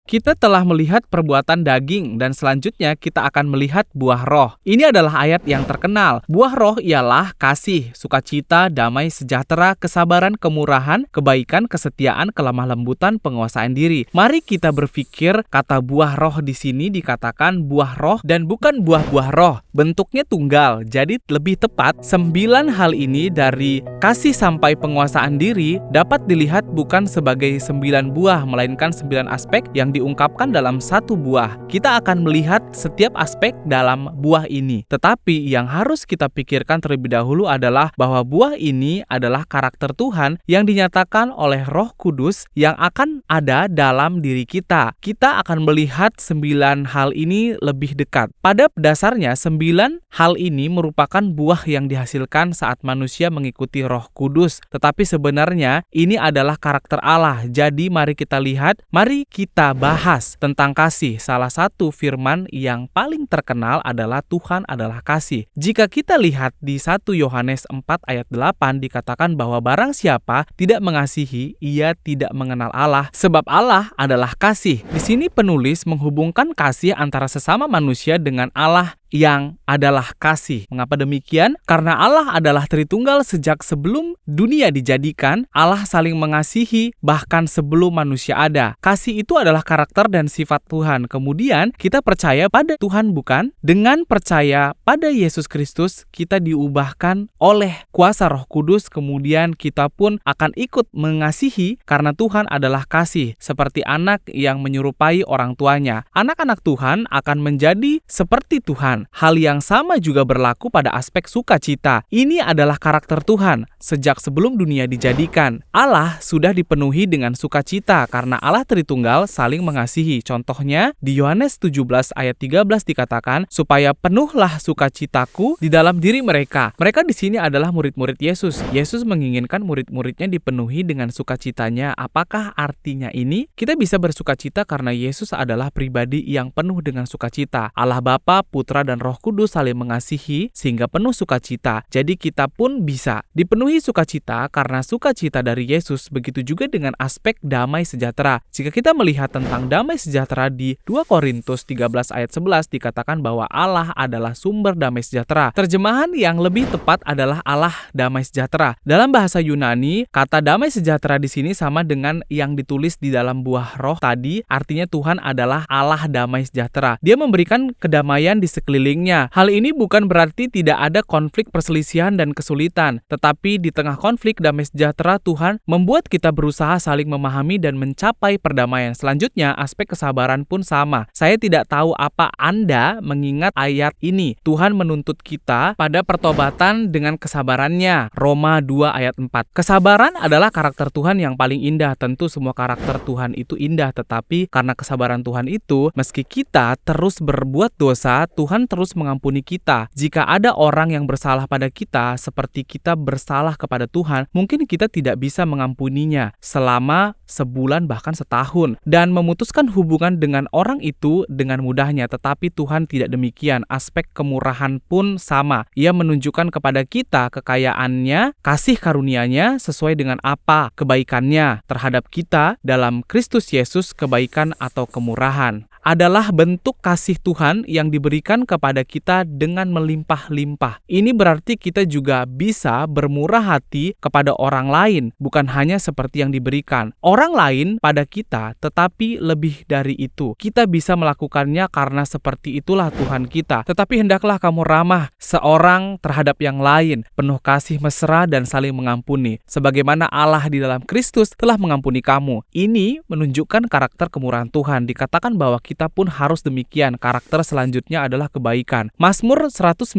Kita telah melihat perbuatan daging dan selanjutnya kita akan melihat buah roh. Ini adalah ayat yang terkenal. Buah roh ialah kasih, sukacita, damai sejahtera, kesabaran, kemurahan, kebaikan, kesetiaan, kelemah lembutan, penguasaan diri. Mari kita berpikir kata buah roh di sini dikatakan buah roh dan bukan buah-buah roh. Bentuknya tunggal, jadi lebih tepat 9 hal ini dari kasih sampai penguasaan diri dapat dilihat bukan sebagai 9 buah, melainkan 9 aspek yang diungkapkan dalam satu buah. Kita akan melihat setiap aspek dalam buah ini. Tetapi yang harus kita pikirkan terlebih dahulu adalah bahwa buah ini adalah karakter Tuhan yang dinyatakan oleh Roh Kudus yang akan ada dalam diri kita. Kita akan melihat 9 hal ini lebih dekat. Pada dasarnya 9 hal ini merupakan buah yang dihasilkan saat manusia mengikuti Roh Kudus. Tetapi sebenarnya ini adalah karakter Allah. Jadi mari kita lihat, mari kita bahas tentang kasih. Salah satu firman yang paling terkenal adalah Tuhan adalah kasih. Jika kita lihat di 1 Yohanes 4 ayat 8 dikatakan bahwa barang siapa tidak mengasihi, ia tidak mengenal Allah, sebab Allah adalah kasih. Di sini penulis menghubungkan kasih antara sesama manusia dengan Allah yang adalah kasih. Mengapa demikian? Karena Allah adalah Tritunggal sejak sebelum dunia dijadikan, Allah saling mengasihi bahkan sebelum manusia ada. Kasih itu adalah karakter dan sifat Tuhan. Kemudian kita percaya pada Tuhan bukan? Dengan percaya pada Yesus Kristus, kita diubahkan oleh kuasa Roh Kudus, kemudian kita pun akan ikut mengasihi karena Tuhan adalah kasih, seperti anak yang menyerupai orang tuanya. Anak-anak Tuhan akan menjadi seperti Tuhan. Hal yang sama juga berlaku pada aspek sukacita. Ini adalah karakter Tuhan. Sejak sebelum dunia dijadikan, Allah sudah dipenuhi dengan sukacita karena Allah Tritunggal saling mengasihi. Contohnya di Yohanes 17 ayat 13 dikatakan, supaya penuhlah sukacitaku di dalam diri mereka. Mereka di sini adalah murid-murid Yesus. Yesus menginginkan murid-muridnya dipenuhi dengan sukacitanya. Apakah artinya ini? Kita bisa bersukacita karena Yesus adalah pribadi yang penuh dengan sukacita. Allah Bapa, Putra, dan Roh Kudus saling mengasihi sehingga penuh sukacita. Jadi kita pun bisa dipenuhi sukacita karena sukacita dari Yesus. Begitu juga dengan aspek damai sejahtera. Jika kita melihat tentang damai sejahtera di 2 Korintus 13 ayat 11 dikatakan bahwa Allah adalah sumber damai sejahtera. Terjemahan yang lebih tepat adalah Allah damai sejahtera. Dalam bahasa Yunani, kata damai sejahtera di sini sama dengan yang ditulis di dalam buah roh tadi, artinya Tuhan adalah Allah damai sejahtera. Dia memberikan kedamaian di sekelilingnya. Hal ini bukan berarti tidak ada konflik, perselisihan, dan kesulitan. Tetapi di tengah konflik, damai sejahtera Tuhan membuat kita berusaha saling memahami dan mencapai perdamaian. Selanjutnya, aspek kesabaran pun sama. Saya tidak tahu apa Anda mengingat ayat ini. Tuhan menuntut kita pada pertobatan dengan kesabarannya. Roma 2 ayat 4. Kesabaran adalah karakter Tuhan yang paling indah. Tentu semua karakter Tuhan itu indah, tetapi karena kesabaran Tuhan itu, meski kita terus berbuat dosa, Tuhan terus mengampuni kita. Jika ada orang yang bersalah pada kita seperti kita bersalah kepada Tuhan, mungkin kita tidak bisa mengampuninya selama sebulan bahkan setahun dan memutuskan hubungan dengan orang itu dengan mudahnya. Tetapi Tuhan tidak demikian. Aspek kemurahan pun sama. Ia menunjukkan kepada kita kekayaannya, kasih karunia-Nya sesuai dengan apa kebaikannya terhadap kita dalam Kristus Yesus. Kebaikan atau kemurahan adalah bentuk kasih Tuhan yang diberikan kepada kita dengan melimpah-limpah. Ini berarti kita juga bisa bermurah hati kepada orang lain, bukan hanya seperti yang diberikan orang lain pada kita, tetapi lebih dari itu. Kita bisa melakukannya karena seperti itulah Tuhan kita. Tetapi hendaklah kamu ramah seorang terhadap yang lain, penuh kasih mesra dan saling mengampuni, sebagaimana Allah di dalam Kristus telah mengampuni kamu. Ini menunjukkan karakter kemurahan Tuhan. Dikatakan bahwa kita pun harus demikian. Karakter selanjutnya adalah kebaikan. Mazmur 119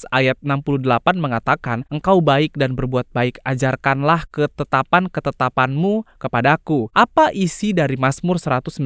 ayat 68 mengatakan, engkau baik dan berbuat baik, ajarkanlah ketetapan-ketetapanmu kepadaku. Apa isi dari Mazmur 119?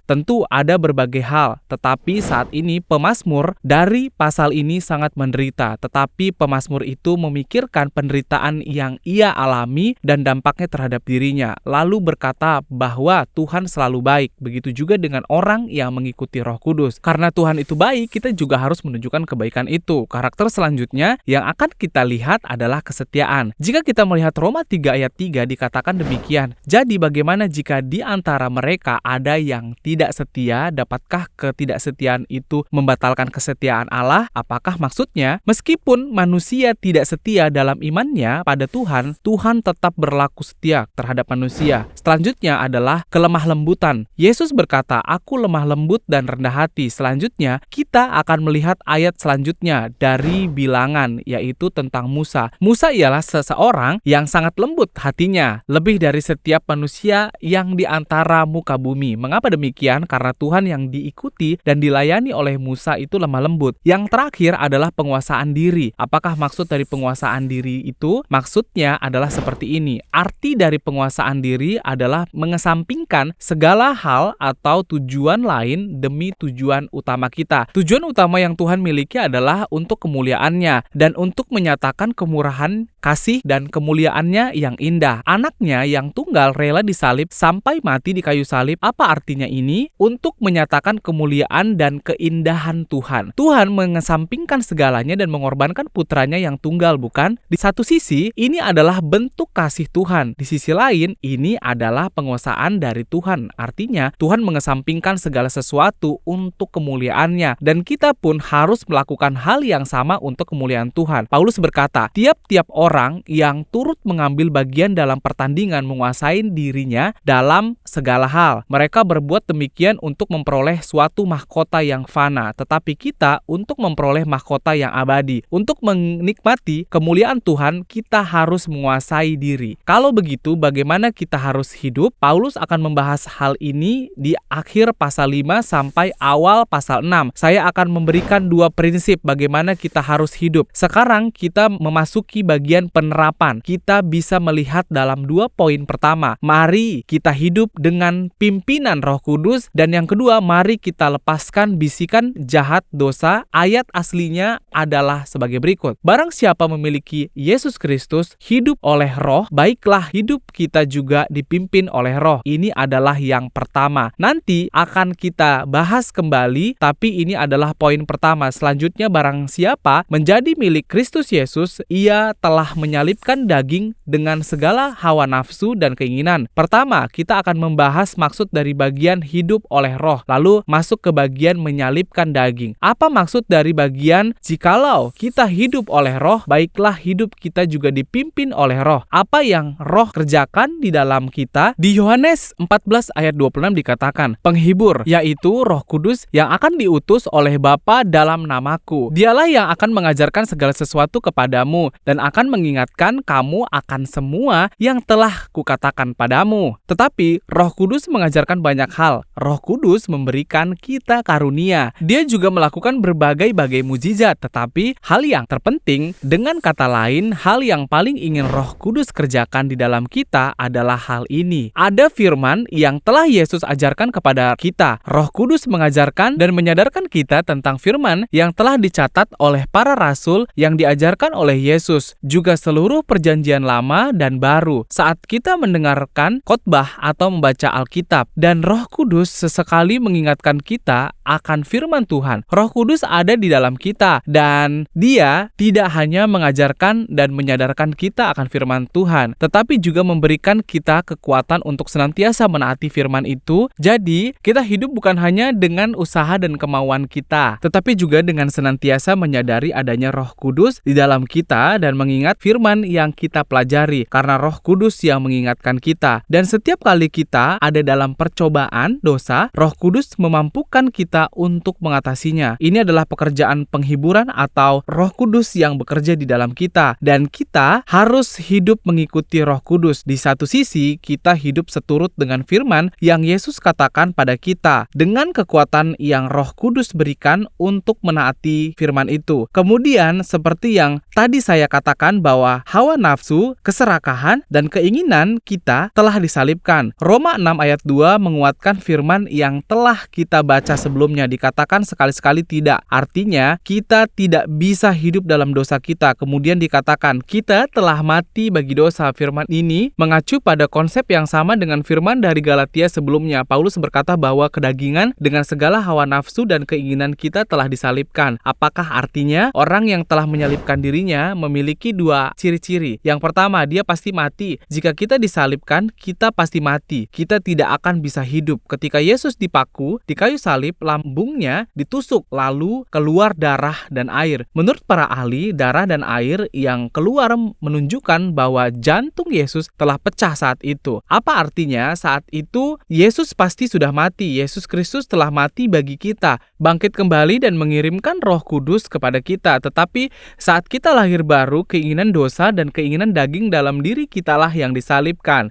Tentu ada berbagai hal, tetapi saat ini pemazmur dari pasal ini sangat menderita, tetapi pemazmur itu memikirkan penderitaan yang ia alami dan dampaknya terhadap dirinya, lalu berkata bahwa Tuhan selalu baik. Begitu juga dengan orang orang yang mengikuti Roh Kudus. Karena Tuhan itu baik, kita juga harus menunjukkan kebaikan itu. Karakter selanjutnya yang akan kita lihat adalah kesetiaan. Jika kita melihat Roma 3 ayat 3 dikatakan demikian, jadi bagaimana jika di antara mereka ada yang tidak setia, dapatkah ketidaksetiaan itu membatalkan kesetiaan Allah? Apakah maksudnya meskipun manusia tidak setia dalam imannya pada Tuhan, Tuhan tetap berlaku setia terhadap manusia? Selanjutnya adalah kelemah lembutan. Yesus berkata, "Aku lemah lembut dan rendah hati." Selanjutnya, kita akan melihat ayat selanjutnya dari Bilangan, yaitu tentang Musa. Musa ialah seseorang yang sangat lembut hatinya, lebih dari setiap manusia yang di antara muka bumi. Mengapa demikian? Karena Tuhan yang diikuti dan dilayani oleh Musa itu lemah lembut. Yang terakhir adalah penguasaan diri. Apakah maksud dari penguasaan diri itu? Maksudnya adalah seperti ini. Arti dari penguasaan diri adalah mengesampingkan segala hal atau tujuan lain demi tujuan utama kita. Tujuan utama yang Tuhan miliki adalah untuk kemuliaannya dan untuk menyatakan kemurahan, kasih, dan kemuliaannya yang indah. Anaknya yang tunggal rela disalib sampai mati di kayu salib. Apa artinya ini? Untuk menyatakan kemuliaan dan keindahan Tuhan. Tuhan mengesampingkan segalanya dan mengorbankan putranya yang tunggal, bukan? Di satu sisi, ini adalah bentuk kasih Tuhan. Di sisi lain, ini adalah penguasaan dari Tuhan. Artinya, Tuhan mengesampingkan segala sesuatu untuk kemuliaannya. Dan kita pun harus melakukan hal yang sama untuk kemuliaan Tuhan. Paulus berkata, tiap-tiap orang yang turut mengambil bagian dalam pertandingan menguasai dirinya dalam segala hal. Mereka berbuat demikian untuk memperoleh suatu mahkota yang fana. Tetapi kita untuk memperoleh mahkota yang abadi. Untuk menikmati kemuliaan Tuhan, kita harus menguasai diri. Kalau begitu, bagaimana kita harus hidup? Paulus akan membahas hal ini di akhir pasal 5 sampai awal pasal 6. Saya akan memberikan dua prinsip bagaimana kita harus hidup. Sekarang kita memasuki bagian penerapan. Kita bisa melihat dalam dua poin. Pertama, mari kita hidup dengan pimpinan Roh Kudus. Dan yang kedua, mari kita lepaskan bisikan jahat dosa. Ayat aslinya adalah sebagai berikut. Barang siapa memiliki Yesus Kristus, hidup oleh Roh, baiklah hidup kita juga dipimpin oleh Roh. Ini adalah yang pertama. Nanti akan kita bahas kembali, tapi ini adalah poin pertama. Selanjutnya, barang siapa menjadi milik Kristus Yesus, ia telah menyalibkan daging dengan segala hawa nafsu dan keinginan. Pertama, kita akan membahas maksud dari bagian hidup oleh Roh, lalu masuk ke bagian menyalibkan daging. Apa maksud dari bagian jikalau kita hidup oleh Roh, baiklah hidup kita juga dipimpin oleh Roh? Apa yang Roh kerjakan di dalam kita? Di Yohanes 14 ayat 26 dikatakan, penghibur, yaitu Roh Kudus yang akan diutus oleh Bapa dalam namaku. Dialah yang akan mengajarkan segala sesuatu kepadamu dan akan mengingatkan kamu akan semua yang telah kukatakan padamu. Tetapi Roh Kudus mengajarkan banyak hal. Roh Kudus memberikan kita karunia. Dia juga melakukan berbagai-bagai mujizat. Tetapi hal yang terpenting, dengan kata lain, hal yang paling ingin Roh Kudus kerjakan di dalam kita adalah hal ini. Ada firman yang telah Yesus ajarkan kepada kita. Roh Kudus mengajarkan dan menyadarkan kita tentang firman yang telah dicatat oleh para rasul yang diajarkan oleh Yesus, juga seluruh perjanjian lama dan baru. Saat kita mendengarkan khotbah atau membaca Alkitab, dan Roh Kudus sesekali mengingatkan kita akan firman Tuhan. Roh Kudus ada di dalam kita dan Dia tidak hanya mengajarkan dan menyadarkan kita akan firman Tuhan, tetapi juga memberikan kita kekuatan untuk senantiasa menaati firman itu. Jadi, kita hidup bukan hanya dengan usaha dan kemauan kita, tetapi juga dengan senantiasa menyadari adanya Roh Kudus di dalam kita dan mengingat firman yang kita pelajari, karena Roh Kudus yang mengingatkan kita. Dan setiap kali kita ada dalam percobaan dosa, Roh Kudus memampukan kita untuk mengatasinya. Ini adalah pekerjaan penghiburan atau Roh Kudus yang bekerja di dalam kita, dan kita harus hidup mengikuti Roh Kudus. Di satu sisi, kita hidup seturut dengan firman yang Yesus katakan pada kita dengan kekuatan yang Roh Kudus berikan untuk menaati firman itu. Kemudian, seperti yang tadi saya katakan bahwa hawa nafsu, keserakahan, dan keinginan kita telah disalibkan. Roma 6 ayat 2 menguatkan firman yang telah kita baca sebelumnya. Dikatakan sekali-sekali tidak. Artinya, kita tidak bisa hidup dalam dosa kita. Kemudian dikatakan, kita telah mati bagi dosa. Firman ini mengacu pada konsep yang sama dengan firman dari Galatia sebelumnya. Paulus berkata bahwa kedagingan dengan segala hawa nafsu dan keinginan kita telah disalibkan. Apakah artinya orang yang telah menyalibkan dirinya memiliki dua ciri-ciri? Yang pertama, dia pasti mati. Jika kita disalibkan, kita pasti mati. Kita tidak akan bisa hidup. Ketika Yesus dipaku di kayu salib, lambungnya ditusuk, lalu keluar darah dan air. Menurut para ahli, darah dan air yang keluar menunjukkan bahwa jantung Yesus telah pecah saat itu. Apa artinya? Saat itu Yesus pasti sudah mati. Yesus Kristus telah mati bagi kita, bangkit kembali dan mengirimkan Roh Kudus kepada kita. Tetapi saat kita lahir baru, keinginan dosa dan keinginan daging dalam diri kitalah yang disalibkan.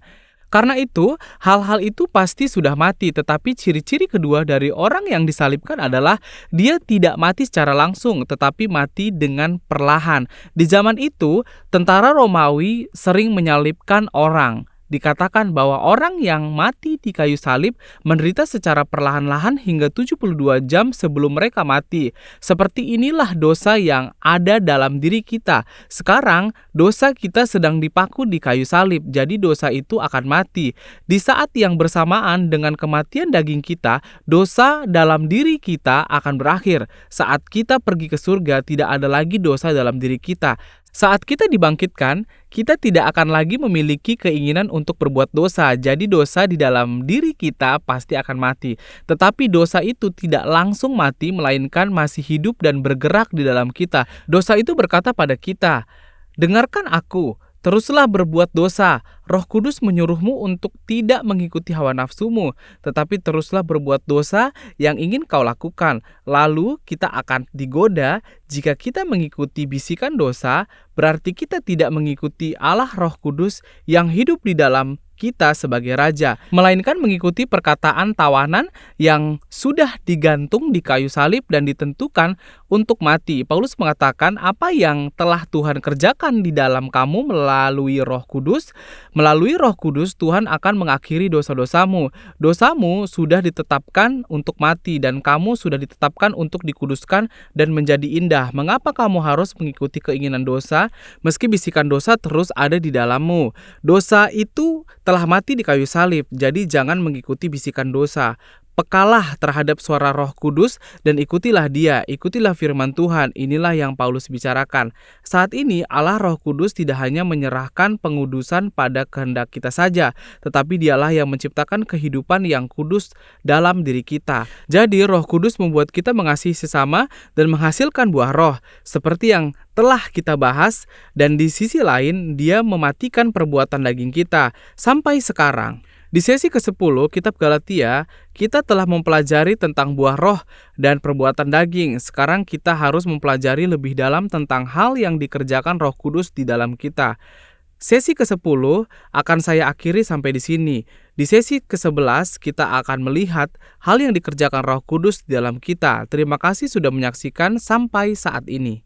Karena itu, hal-hal itu pasti sudah mati, tetapi ciri-ciri kedua dari orang yang disalibkan adalah dia tidak mati secara langsung, tetapi mati dengan perlahan. Di zaman itu, tentara Romawi sering menyalibkan orang. Dikatakan bahwa orang yang mati di kayu salib menderita secara perlahan-lahan hingga 72 jam sebelum mereka mati. Seperti inilah dosa yang ada dalam diri kita. Sekarang, dosa kita sedang dipaku di kayu salib, jadi dosa itu akan mati. Di saat yang bersamaan dengan kematian daging kita, dosa dalam diri kita akan berakhir. Saat kita pergi ke surga, tidak ada lagi dosa dalam diri kita. Saat kita dibangkitkan, kita tidak akan lagi memiliki keinginan untuk berbuat dosa. Jadi dosa di dalam diri kita pasti akan mati. Tetapi dosa itu tidak langsung mati, melainkan masih hidup dan bergerak di dalam kita. Dosa itu berkata pada kita, "Dengarkan aku, teruslah berbuat dosa. Roh Kudus menyuruhmu untuk tidak mengikuti hawa nafsumu, tetapi teruslah berbuat dosa yang ingin kau lakukan." Lalu kita akan digoda. Jika kita mengikuti bisikan dosa, berarti kita tidak mengikuti Allah Roh Kudus yang hidup di dalam kita sebagai raja, melainkan mengikuti perkataan tawanan yang sudah digantung di kayu salib dan ditentukan untuk mati. Paulus mengatakan, apa yang telah Tuhan kerjakan di dalam kamu melalui Roh Kudus, melalui Roh Kudus Tuhan akan mengakhiri dosa-dosamu. Dosamu sudah ditetapkan untuk mati dan kamu sudah ditetapkan untuk dikuduskan dan menjadi indah. Mengapa kamu harus mengikuti keinginan dosa meski bisikan dosa terus ada di dalammu? Dosa itu telah mati di kayu salib, jadi jangan mengikuti bisikan dosa. Pekalah terhadap suara Roh Kudus dan ikutilah Dia, ikutilah firman Tuhan. Inilah yang Paulus bicarakan. Saat ini Allah Roh Kudus tidak hanya menyerahkan pengudusan pada kehendak kita saja, tetapi Dialah yang menciptakan kehidupan yang kudus dalam diri kita. Jadi Roh Kudus membuat kita mengasihi sesama dan menghasilkan buah roh, seperti yang telah kita bahas, dan di sisi lain Dia mematikan perbuatan daging kita. Sampai sekarang, di sesi ke-10 Kitab Galatia, kita telah mempelajari tentang buah roh dan perbuatan daging. Sekarang kita harus mempelajari lebih dalam tentang hal yang dikerjakan Roh Kudus di dalam kita. Sesi ke-10 akan saya akhiri sampai di sini. Di sesi ke-11 kita akan melihat hal yang dikerjakan Roh Kudus di dalam kita. Terima kasih sudah menyaksikan sampai saat ini.